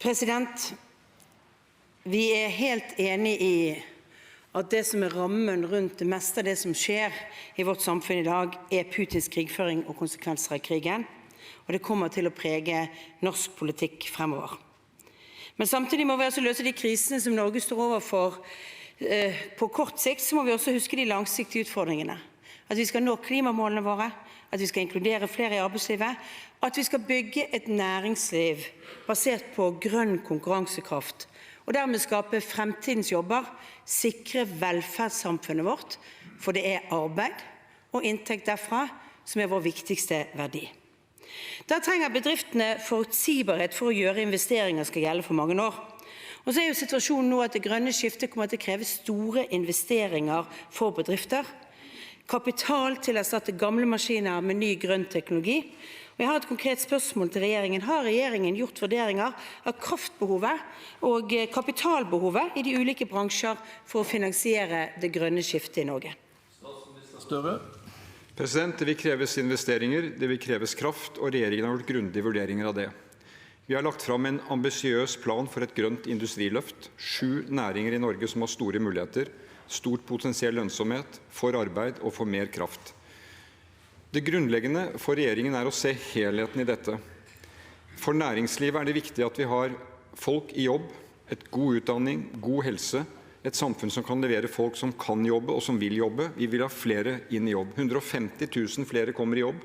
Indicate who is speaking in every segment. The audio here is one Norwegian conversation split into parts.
Speaker 1: President, vi helt enig i at det som rammen rundt det meste av det som skjer i vårt samfunn i dag, Putins krigføring og konsekvenser av krigen, og det kommer til å prege norsk politikk fremover. Men samtidig må vi altså løse de krisene som Norge står overfor. På kort sikt så må vi også huske de langsiktige utfordringene. At vi skal nå klimamålene våre, at vi skal inkludere flere i arbeidslivet, at vi skal bygge et næringsliv basert på grønn konkurransekraft, og dermed skape fremtidens jobber, sikre velferdssamfunnet vårt, for det arbeid og inntekt derfra som vår viktigste verdi. Da trenger bedriftene forutsigbarhet for å gjøre investeringer skal gjelde for mange år. Og så jo situasjonen nå at det grønne skiftet kommer til å kreve store investeringer for bedrifter, kapital til å erstatte gamle maskiner med ny grønn teknologi. Og jeg har et konkret spørsmål til regjeringen. Har regjeringen gjort vurderinger av kraftbehovet og kapitalbehovet i de ulike bransjer for å finansiere det grønne skiftet i Norge?
Speaker 2: Statsminister Støre.
Speaker 3: Det vil kreves investeringer, det vil kreves kraft, og regjeringen har gjort grundige vurderinger av det. Vi har lagt fram en ambisiøs plan for et grønt industriløft. 7 næringer i Norge som har store muligheter, stort potensiell lønnsomhet, for arbeid og for mer kraft. Det grunnleggende for regjeringen å se helheten i dette. For næringslivet det viktig at vi har folk i jobb, et god utdanning, god helse, et samfunn som kan levere folk som kan jobbe og som vil jobbe. Vi vil ha flere inn i jobb. 150 000 flere kommer i jobb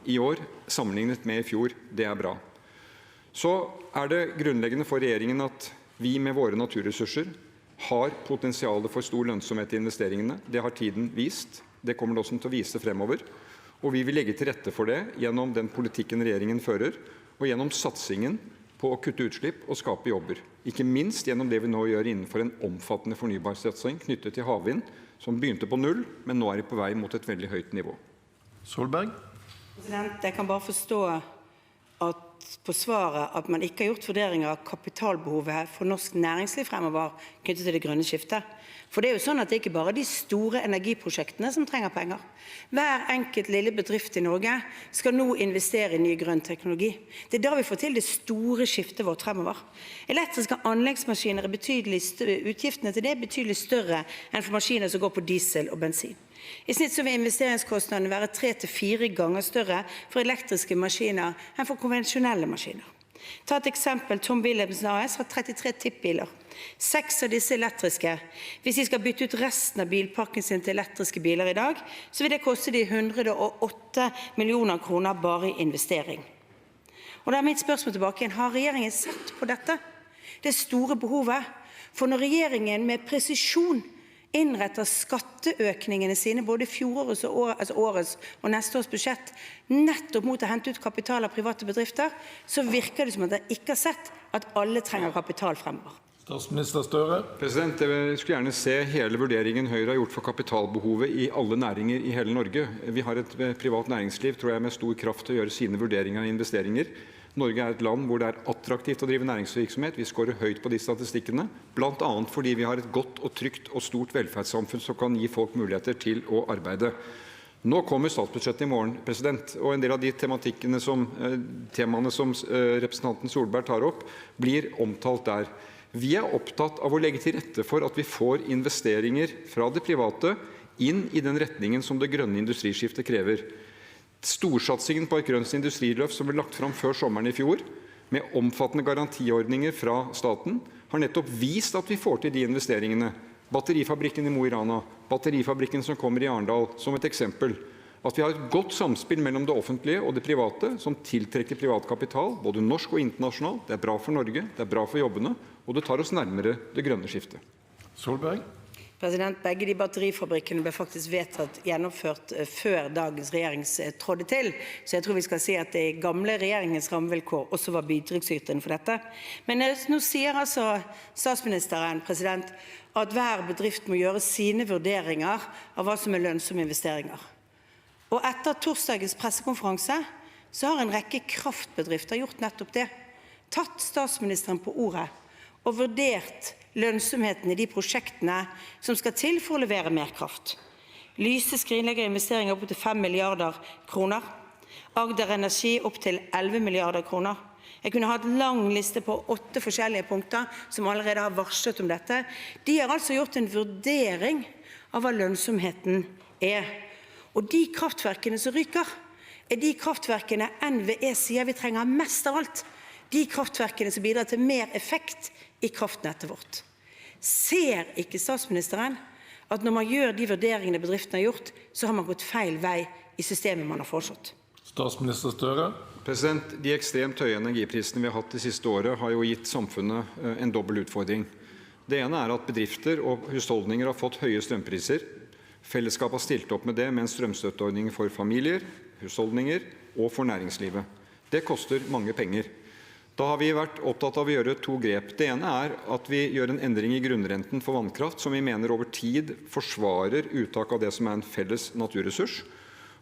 Speaker 3: i år, sammenlignet med i fjor. Det bra. Så det grunnleggende for regjeringen at vi med våre naturressurser har potensialet for stor lønnsomhet i investeringene. Det har tiden vist. Det kommer det også til å vise fremover. Og vi vil legge til rette for det gjennom den politikken regjeringen fører, og gjennom satsingen på å kutte utslipp og skape jobber. Ikke minst gjennom det vi nå gjør innenfor en omfattende fornybarsatsing knyttet til havvind, som begynte på 0, men nå det på vei mot et veldig høyt nivå.
Speaker 2: Solberg.
Speaker 1: Jeg kan bare forstå på svaret at man ikke har gjort vurderinger av kapitalbehovet for norsk næringsliv fremover knyttet til det grønne skiftet. For det jo sånn at det ikke bare de store energiprosjektene som trenger penger. Hver enkelt lille bedrift i Norge skal nå investere i ny grønn teknologi. Det da vi får til det store skiftet vårt fremover. Elektriske anleggsmaskiner utgiftene til det betydelig større enn for maskiner som går på diesel og bensin. I snitt så vil investeringskostnadene være 3 til 4 ganger større for elektriske maskiner enn for konvensjonelle maskiner. Ta et eksempel. Tom Wilhelmsen AS har 33 tippbiler. 6 av disse elektriske. Hvis de skal bytte ut resten av bilparken sin til elektriske biler i dag, så vil det koste de 108 millioner kroner bare i investering. Og da mitt spørsmål tilbake igjen, har regjeringen sett på dette? Det store behovet. For når regjeringen med presisjon innretter skatteøkningene sine, både fjorårets årets og neste års budsjett, nettopp mot å hente ut kapital av private bedrifter, så virker det som at dere ikke har sett at alle trenger kapital fremover.
Speaker 2: Statsminister Støre.
Speaker 3: Jeg skulle gjerne se hele vurderingen Høyre har gjort for kapitalbehovet i alle næringer i hele Norge. Vi har et privat næringsliv, tror jeg, med stor kraft til å gjøre sine vurderinger og investeringer. Norge et land hvor det attraktivt å drive næringsvirksomhet. Vi skårer høyt på de statistikkene, blant annet fordi vi har et godt og trygt og stort velferdssamfunn som kan gi folk muligheter til å arbeide. Nå kommer statsbudsjettet i morgen, og en del av de temaene som representanten Solberg tar opp, blir omtalt der. Vi opptatt av å legge til rette for at vi får investeringer fra det private inn i den retningen som det grønne industriskiftet krever. Storsatsingen på et grønt industriløft som ble lagt fram før sommeren i fjor, med omfattende garantiordninger fra staten, har nettopp vist at vi får til de investeringene. Batterifabrikken i Mo i Rana, batterifabrikken som kommer i Arendal, som et eksempel. At vi har et godt samspill mellom det offentlige og det private, som tiltrekker privat kapital, både norsk og internasjonalt. Det bra for Norge, det bra for jobbene, og det tar oss nærmere det grønne skiftet.
Speaker 2: Solberg.
Speaker 1: Begge de batterifabrikkene ble faktisk vedtatt gjennomført før dagens regjering trådte til, så jeg tror vi skal si at det gamle regjeringens rammevilkår også var bidragsyteren for dette. Men nå sier altså statsministeren, at hver bedrift må gjøre sine vurderinger av hva som lønnsomme investeringer. Og etter torsdagens pressekonferanse så har en rekke kraftbedrifter gjort nettopp det. Tatt statsministeren på ordet og vurdert lønnsomheten i de prosjektene som skal til for å levere mer kraft. Lyse skrinlegger investeringer opp til 5 milliarder kroner. Agder Energi opp til 11 milliarder kroner. Jeg kunne hatt en lang liste på 8 forskjellige punkter som allerede har varslet om dette. De har altså gjort en vurdering av hva lønnsomheten er. Og de kraftverkene som ryker, de kraftverkene NVE sier vi trenger mest av alt. De kraftverkene som bidrar til mer effekt i kraftnettet vårt. Ser ikke statsministeren at når man gjør de vurderingene bedriftene har gjort, så har man gått feil vei i systemet man har foreslått?
Speaker 2: Statsminister Støre.
Speaker 3: De ekstremt høye energiprisene vi har hatt de siste året har jo gitt samfunnet en dobbel utfordring. Det ene er at bedrifter og husholdninger har fått høye strømpriser. Fellesskapet har stilt opp med det med en strømstøtteordning for familier, husholdninger og for næringslivet. Det koster mange penger. Da har vi vært opptatt av å gjøre 2 grep. Det ene er at vi gjør en endring i grunnrenten for vannkraft, som vi mener over tid forsvarer uttak av det som er en felles naturressurs.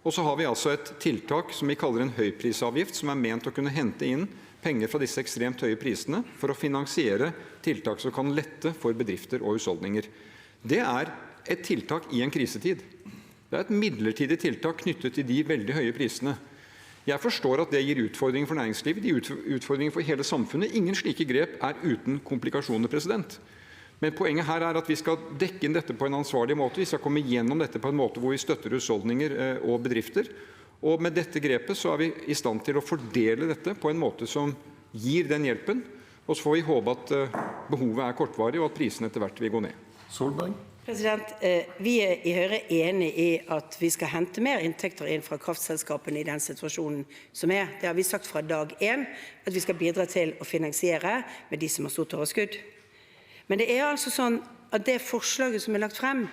Speaker 3: Og så har vi altså et tiltak som vi kaller en høyprisavgift, som er ment å kunne hente inn penger fra disse ekstremt høye prisene for å finansiere tiltak som kan lette for bedrifter og husholdninger. Det er et tiltak i en krisetid. Det er et midlertidig tiltak knyttet til de veldig høye prisene. Jeg forstår at det gir utfordringer for næringslivet, de utfordringer for hele samfunnet. Ingen slike grep er uten komplikasjoner, president. Men poenget her er at vi skal dekke inn dette på en ansvarlig måte. Vi skal komme gjennom dette på en måte hvor vi støtter husholdninger og bedrifter. Og med dette grepet så er vi i stand til å fordele dette på en måte som gir den hjelpen. Og så får vi håpe at behovet er kortvarig, og at prisene etter hvert vil gå ned.
Speaker 2: Solberg.
Speaker 1: Vi i Høyre enig i at vi skal hente mer inntekter inn fra kraftselskapene i den situasjonen som er. Det har vi sagt fra dag 1, at vi skal bidra til å finansiere med de som har stort overskudd. Men det er altså sånn at det forslaget som er lagt frem,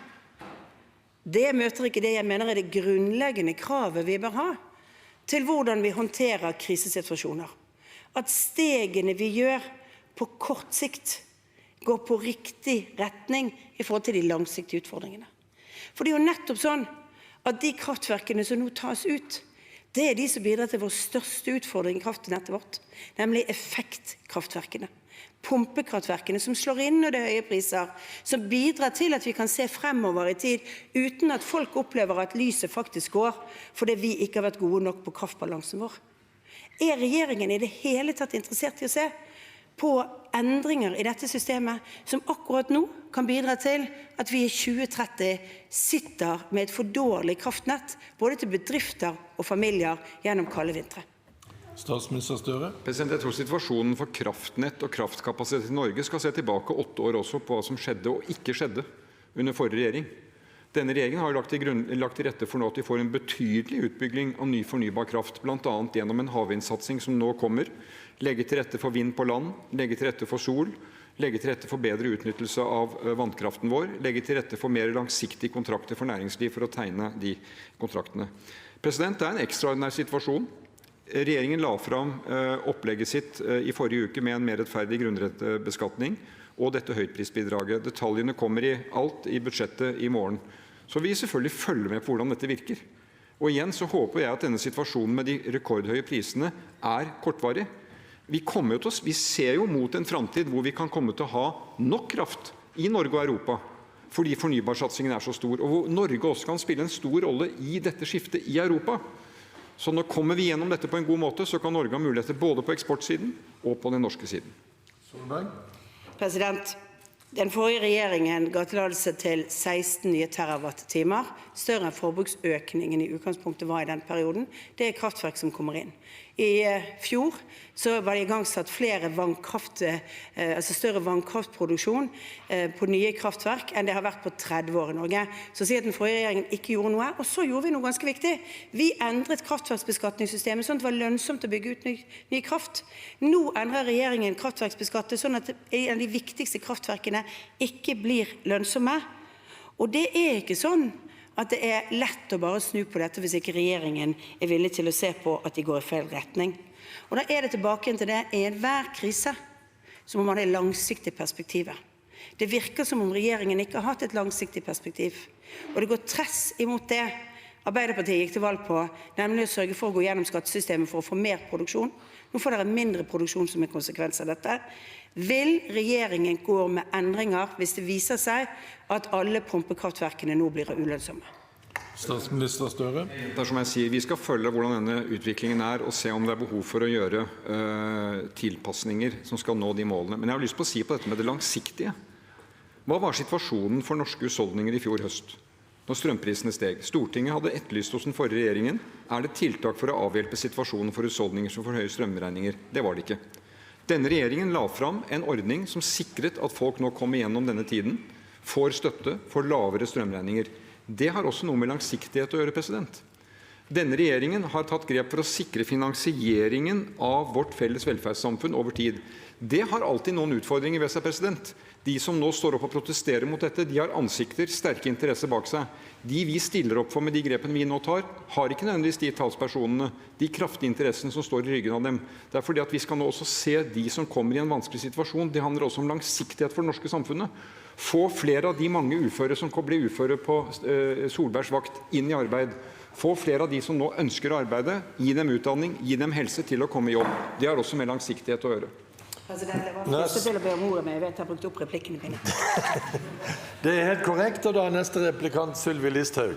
Speaker 1: det møter ikke det jeg mener er det grunnleggende kravet vi bør ha til hvordan vi håndterer krisesituasjoner. At stegene vi gjør på kort sikt går på riktig retning i forhold til de langsiktige utfordringene. For det er jo nettopp sånn at de kraftverkene som nå tas ut, det er de som bidrar til vår største utfordring i kraftnettet vårt, nemlig effektkraftverkene. Pumpekraftverkene som slår inn når det er høye priser, som bidrar til at vi kan se fremover i tid uten at folk opplever at lyset faktisk går, fordi vi ikke har vært gode nok på kraftbalansen vår. Er regjeringen i det hele tatt interessert i å se på endringer i dette systemet som akkurat nå kan bidra til at vi i 2030 sitter med et for dårlig kraftnett, både til bedrifter og familier gjennom kalde vintre?
Speaker 2: Statsminister Støre.
Speaker 3: Jeg tror situasjonen for kraftnett og kraftkapasitet i Norge skal se tilbake 8 år også på hva som skjedde og ikke skjedde under forrige regjering. Denne regjeringen har lagt til rette for nå at vi får en betydelig utbygging av ny fornybar kraft, blant annet gjennom en havvindsatsing som nå kommer, legge til rette for vind på land, legge til rette for sol, legge til rette for bedre utnyttelse av vannkraften vår, legge til rette for mer langsiktige kontrakter for næringsliv for å tegne de kontraktene. Det er en ekstraordinær situasjon. Regjeringen la fram opplegget sitt i forrige uke med en mer rettferdig grunnrentebeskatning og dette høyprisbidraget. Detaljene kommer i alt i budsjettet i morgen. Så vi selvfølgelig følger med på hvordan dette virker. Og igjen så håper jeg at denne situasjonen med de rekordhøye prisene er kortvarig. Vi ser jo mot en framtid hvor vi kan komme til å ha nok kraft i Norge og Europa, fordi fornybarsatsingen er så stor, og hvor Norge også kan spille en stor rolle i dette skiftet i Europa. Så når kommer vi gjennom dette på en god måte, så kan Norge ha muligheter både på eksportsiden og på den norske siden.
Speaker 2: Solberg.
Speaker 1: Den forrige regjeringen ga tillatelse til 16 nye terawatt-timer, større enn forbruksøkningen i utgangspunktet var i den perioden. Det er kraftverk som kommer inn. I fjor så var det igangsatt større vannkraftproduksjon på nye kraftverk enn det har vært på 30 år i Norge. Så sier at den forrige regjeringen ikke gjorde noe, og så gjorde vi noe ganske viktig. Vi endret kraftverksbeskatningssystemet sånn at det var lønnsomt å bygge ut ny kraft. Nå endrer regjeringen kraftverksbeskattet sånn at en av de viktigste kraftverkene ikke blir lønnsomme. Og det er ikke sånn at det er lett å bare snu på dette hvis ikke regjeringen er villig til å se på at de går i feil retning. Og da er det tilbake til det, i enhver krise så må man ha det langsiktige perspektivet. Det virker som om regjeringen ikke har hatt et langsiktig perspektiv, og det går tress imot det Arbeiderpartiet gikk til valg på, nemlig å sørge for å gå gjennom skattesystemet for å få mer produksjon. Nå får dere mindre produksjon som en konsekvens av dette. Vil regjeringen gå med endringer hvis det viser seg at alle pumpekraftverkene nå blir ulønnsomme?
Speaker 2: Statsminister Støre.
Speaker 3: Det som jeg sier, vi skal følge hvordan denne utviklingen og se om det behov for å gjøre tilpasninger som skal nå de målene. Men jeg har lyst på å si på dette med det langsiktige. Hva var situasjonen for norske husholdninger i fjor høst, når strømprisene steg? Stortinget hadde etterlyst hos den forrige regjeringen. Det tiltak for å avhjelpe situasjonen for husholdninger som får høye strømregninger? Det var det ikke. Denne regjeringen la fram en ordning som sikret at folk nå kommer gjennom denne tiden, får støtte, får lavere strømregninger. Det har også noe med langsiktighet å gjøre. Denne regjeringen har tatt grep for å sikre finansieringen av vårt felles velferdssamfunn over tid. Det har alltid noen utfordringer ved seg. De som nå står opp og protesterer mot dette, de har ansikter, sterke interesser bak seg. De vi stiller opp for med de grepene vi nå tar, har ikke nødvendigvis de talspersonene, de kraftige interessene som står i ryggen av dem. Det fordi at vi skal nå også se de som kommer i en vanskelig situasjon. Det handler også om langsiktighet for det norske samfunnet. Få flere av de mange uføre som blir uføre på Solbergs vakt, inn i arbeid. Få flere av de som nå ønsker å arbeide, gi dem utdanning, gi dem helse til å komme i jobb. Det har også med langsiktighet å gjøre.
Speaker 1: President, jeg var fristet til å be om ordet, men jeg vet jeg har brukt opp replikkene mine.
Speaker 2: Det helt korrekt, og da neste replikant Sylvi Listhaug.